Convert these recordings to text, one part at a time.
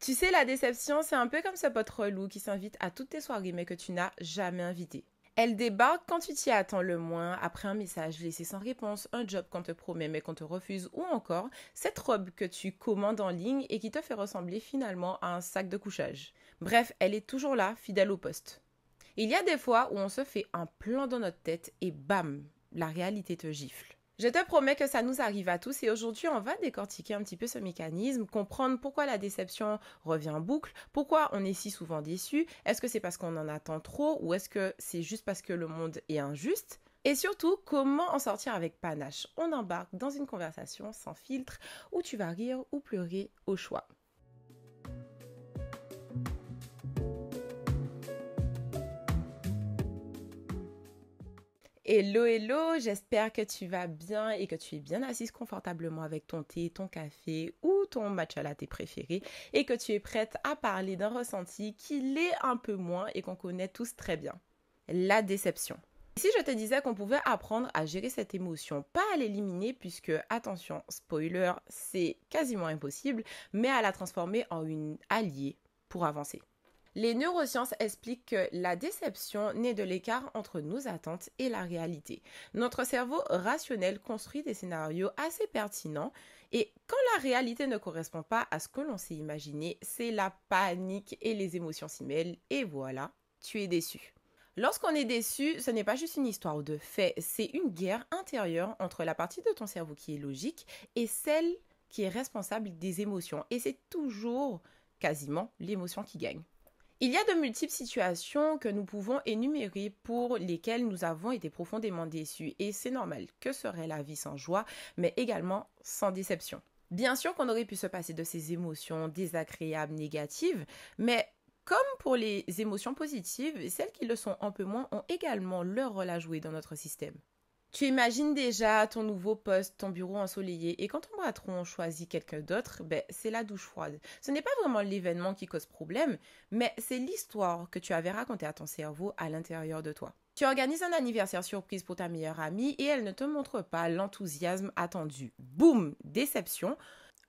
Tu sais, la déception, c'est un peu comme ce pote relou qui s'invite à toutes tes soirées mais que tu n'as jamais invité. Elle débarque quand tu t'y attends le moins, après un message laissé sans réponse, un job qu'on te promet mais qu'on te refuse, ou encore cette robe que tu commandes en ligne et qui te fait ressembler finalement à un sac de couchage. Bref, elle est toujours là, fidèle au poste. Il y a des fois où on se fait un plan dans notre tête et bam, la réalité te gifle. Je te promets que ça nous arrive à tous et aujourd'hui on va décortiquer un petit peu ce mécanisme, comprendre pourquoi la déception revient en boucle, pourquoi on est si souvent déçu, est-ce que c'est parce qu'on en attend trop ou est-ce que c'est juste parce que le monde est injuste et surtout comment en sortir avec panache. On embarque dans une conversation sans filtre où tu vas rire ou pleurer au choix. Hello, hello, j'espère que tu vas bien et que tu es bien assise confortablement avec ton thé, ton café ou ton matcha latte préféré et que tu es prête à parler d'un ressenti qui l'est un peu moins et qu'on connaît tous très bien. La déception. Si je te disais qu'on pouvait apprendre à gérer cette émotion, pas à l'éliminer puisque, attention, spoiler, c'est quasiment impossible, mais à la transformer en une alliée pour avancer. Les neurosciences expliquent que la déception naît de l'écart entre nos attentes et la réalité. Notre cerveau rationnel construit des scénarios assez pertinents et quand la réalité ne correspond pas à ce que l'on s'est imaginé, c'est la panique et les émotions s'y mêlent et voilà, tu es déçu. Lorsqu'on est déçu, ce n'est pas juste une histoire de fait, c'est une guerre intérieure entre la partie de ton cerveau qui est logique et celle qui est responsable des émotions. Et c'est toujours, quasiment, l'émotion qui gagne. Il y a de multiples situations que nous pouvons énumérer pour lesquelles nous avons été profondément déçus et c'est normal. Que serait la vie sans joie, mais également sans déception? Bien sûr qu'on aurait pu se passer de ces émotions désagréables, négatives, mais comme pour les émotions positives, celles qui le sont un peu moins ont également leur rôle à jouer dans notre système. Tu imagines déjà ton nouveau poste, ton bureau ensoleillé et quand ton patron choisit quelqu'un d'autre, c'est la douche froide. Ce n'est pas vraiment l'événement qui cause problème, mais c'est l'histoire que tu avais racontée à ton cerveau à l'intérieur de toi. Tu organises un anniversaire surprise pour ta meilleure amie et elle ne te montre pas l'enthousiasme attendu. Boum, déception.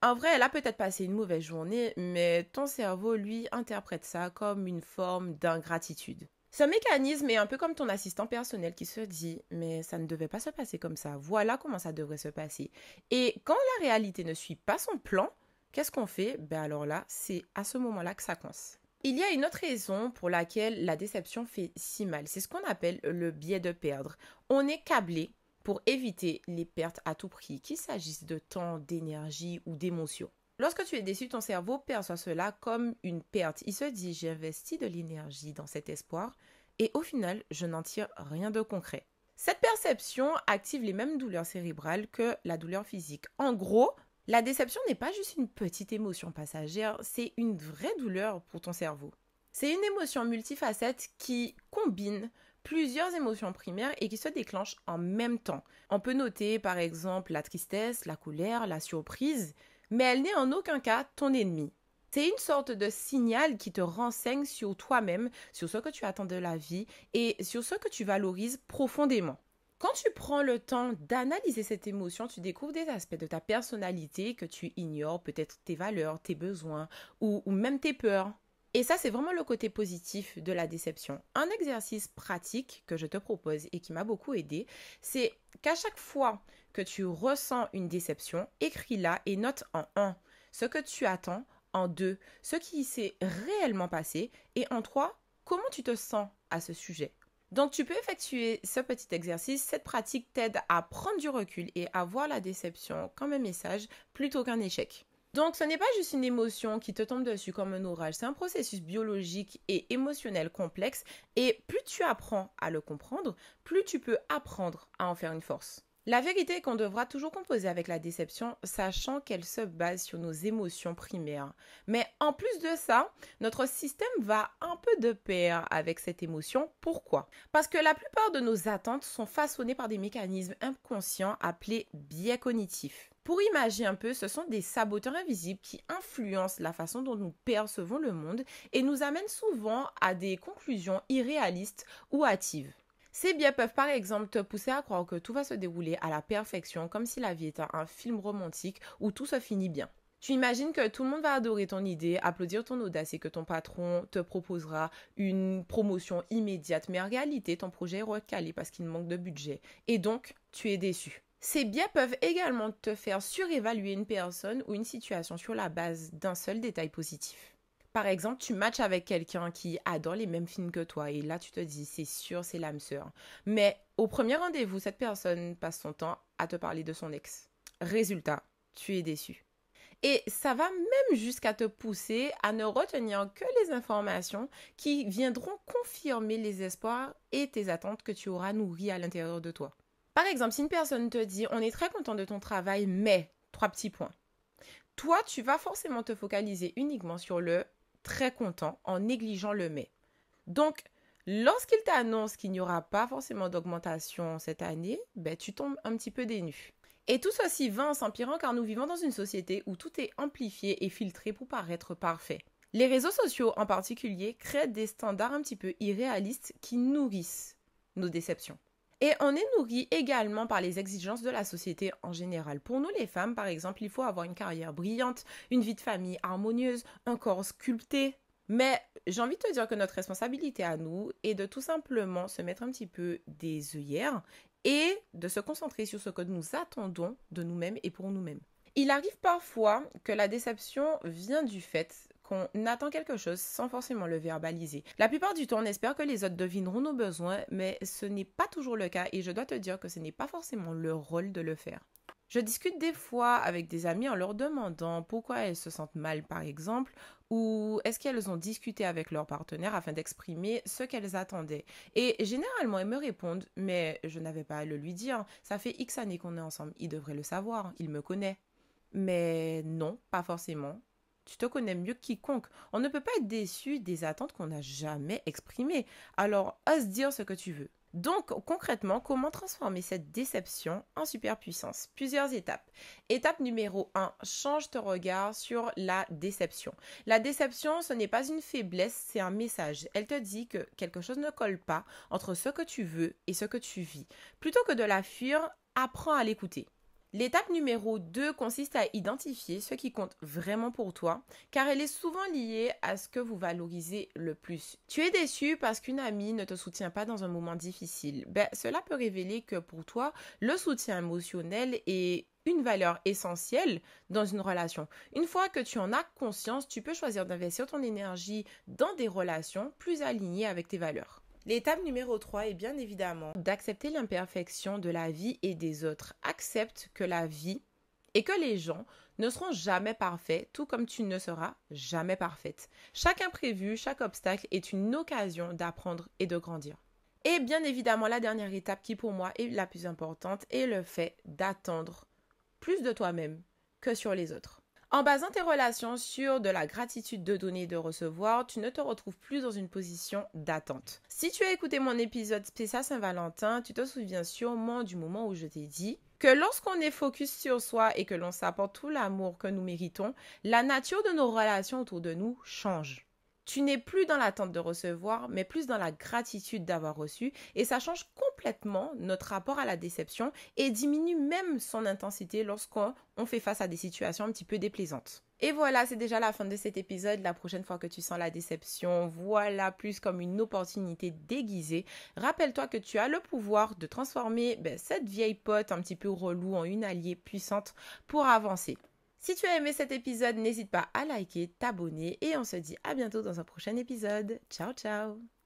En vrai, elle a peut-être passé une mauvaise journée, mais ton cerveau, lui, interprète ça comme une forme d'ingratitude. Ce mécanisme est un peu comme ton assistant personnel qui se dit « mais ça ne devait pas se passer comme ça, voilà comment ça devrait se passer ». Et quand la réalité ne suit pas son plan, qu'est-ce qu'on fait? Alors là, c'est à ce moment-là que ça coince. Il y a une autre raison pour laquelle la déception fait si mal, c'est ce qu'on appelle le biais de perdre. On est câblé pour éviter les pertes à tout prix, qu'il s'agisse de temps, d'énergie ou d'émotion. Lorsque tu es déçu, ton cerveau perçoit cela comme une perte. Il se dit, j'ai investi de l'énergie dans cet espoir et au final, je n'en tire rien de concret. Cette perception active les mêmes douleurs cérébrales que la douleur physique. En gros, la déception n'est pas juste une petite émotion passagère, c'est une vraie douleur pour ton cerveau. C'est une émotion multifacette qui combine plusieurs émotions primaires et qui se déclenchent en même temps. On peut noter par exemple la tristesse, la colère, la surprise, mais elle n'est en aucun cas ton ennemi. C'est une sorte de signal qui te renseigne sur toi-même, sur ce que tu attends de la vie et sur ce que tu valorises profondément. Quand tu prends le temps d'analyser cette émotion, tu découvres des aspects de ta personnalité que tu ignores, peut-être tes valeurs, tes besoins ou même tes peurs. Et ça, c'est vraiment le côté positif de la déception. Un exercice pratique que je te propose et qui m'a beaucoup aidé, c'est qu'à chaque fois que tu ressens une déception, écris-la et note en 1 ce que tu attends, en 2 ce qui s'est réellement passé et en 3 comment tu te sens à ce sujet. Donc tu peux effectuer ce petit exercice, cette pratique t'aide à prendre du recul et à voir la déception comme un message plutôt qu'un échec. Donc ce n'est pas juste une émotion qui te tombe dessus comme un orage, c'est un processus biologique et émotionnel complexe et plus tu apprends à le comprendre, plus tu peux apprendre à en faire une force. La vérité est qu'on devra toujours composer avec la déception, sachant qu'elle se base sur nos émotions primaires. Mais en plus de ça, notre système va un peu de pair avec cette émotion. Pourquoi? Parce que la plupart de nos attentes sont façonnées par des mécanismes inconscients appelés biais cognitifs. Pour imaginer un peu, ce sont des saboteurs invisibles qui influencent la façon dont nous percevons le monde et nous amènent souvent à des conclusions irréalistes ou hâtives. Ces biais peuvent par exemple te pousser à croire que tout va se dérouler à la perfection comme si la vie était un film romantique où tout se finit bien. Tu imagines que tout le monde va adorer ton idée, applaudir ton audace et que ton patron te proposera une promotion immédiate. Mais en réalité, ton projet est recalé parce qu'il manque de budget. Et donc, tu es déçu. Ces biais peuvent également te faire surévaluer une personne ou une situation sur la base d'un seul détail positif. Par exemple, tu matches avec quelqu'un qui adore les mêmes films que toi et là tu te dis c'est sûr, c'est l'âme sœur. Mais au premier rendez-vous, cette personne passe son temps à te parler de son ex. Résultat, tu es déçu. Et ça va même jusqu'à te pousser à ne retenir que les informations qui viendront confirmer les espoirs et tes attentes que tu auras nourris à l'intérieur de toi. Par exemple, si une personne te dit « on est très content de ton travail, mais… » trois petits points. Toi, tu vas forcément te focaliser uniquement sur le « très content » en négligeant le « mais ». Donc, lorsqu'il t'annonce qu'il n'y aura pas forcément d'augmentation cette année, tu tombes un petit peu dénu. Et tout ceci va en s'empirant car nous vivons dans une société où tout est amplifié et filtré pour paraître parfait. Les réseaux sociaux en particulier créent des standards un petit peu irréalistes qui nourrissent nos déceptions. Et on est nourri également par les exigences de la société en général. Pour nous les femmes, par exemple, il faut avoir une carrière brillante, une vie de famille harmonieuse, un corps sculpté. Mais j'ai envie de te dire que notre responsabilité à nous est de tout simplement se mettre un petit peu des œillères et de se concentrer sur ce que nous attendons de nous-mêmes et pour nous-mêmes. Il arrive parfois que la déception vient du fait qu'on attend quelque chose sans forcément le verbaliser. La plupart du temps, on espère que les autres devineront nos besoins, mais ce n'est pas toujours le cas et je dois te dire que ce n'est pas forcément leur rôle de le faire. Je discute des fois avec des amis en leur demandant pourquoi elles se sentent mal par exemple, ou est-ce qu'elles ont discuté avec leur partenaire afin d'exprimer ce qu'elles attendaient. Et généralement, elles me répondent « mais je n'avais pas à le lui dire, ça fait X années qu'on est ensemble, il devrait le savoir, il me connaît. » Mais non, pas forcément. Tu te connais mieux que quiconque. On ne peut pas être déçu des attentes qu'on n'a jamais exprimées. Alors, ose dire ce que tu veux. Donc, concrètement, comment transformer cette déception en superpuissance? Plusieurs étapes. Étape numéro 1, change ton regard sur la déception. La déception, ce n'est pas une faiblesse, c'est un message. Elle te dit que quelque chose ne colle pas entre ce que tu veux et ce que tu vis. Plutôt que de la fuir, apprends à l'écouter. L'étape numéro 2 consiste à identifier ce qui compte vraiment pour toi, car elle est souvent liée à ce que vous valorisez le plus. Tu es déçu parce qu'une amie ne te soutient pas dans un moment difficile. Cela peut révéler que pour toi, le soutien émotionnel est une valeur essentielle dans une relation. Une fois que tu en as conscience, tu peux choisir d'investir ton énergie dans des relations plus alignées avec tes valeurs. L'étape numéro 3 est bien évidemment d'accepter l'imperfection de la vie et des autres. Accepte que la vie et que les gens ne seront jamais parfaits, tout comme tu ne seras jamais parfaite. Chaque imprévu, chaque obstacle est une occasion d'apprendre et de grandir. Et bien évidemment, la dernière étape qui pour moi est la plus importante est le fait d'attendre plus de toi-même que sur les autres. En basant tes relations sur de la gratitude de donner et de recevoir, tu ne te retrouves plus dans une position d'attente. Si tu as écouté mon épisode spécial Saint-Valentin, tu te souviens sûrement du moment où je t'ai dit que lorsqu'on est focus sur soi et que l'on s'apporte tout l'amour que nous méritons, la nature de nos relations autour de nous change. Tu n'es plus dans l'attente de recevoir, mais plus dans la gratitude d'avoir reçu et ça change complètement notre rapport à la déception et diminue même son intensité lorsqu'on fait face à des situations un petit peu déplaisantes. Et voilà, c'est déjà la fin de cet épisode. La prochaine fois que tu sens la déception, voilà plus comme une opportunité déguisée. Rappelle-toi que tu as le pouvoir de transformer cette vieille pote un petit peu relou en une alliée puissante pour avancer. Si tu as aimé cet épisode, n'hésite pas à liker, t'abonner et on se dit à bientôt dans un prochain épisode. Ciao, ciao!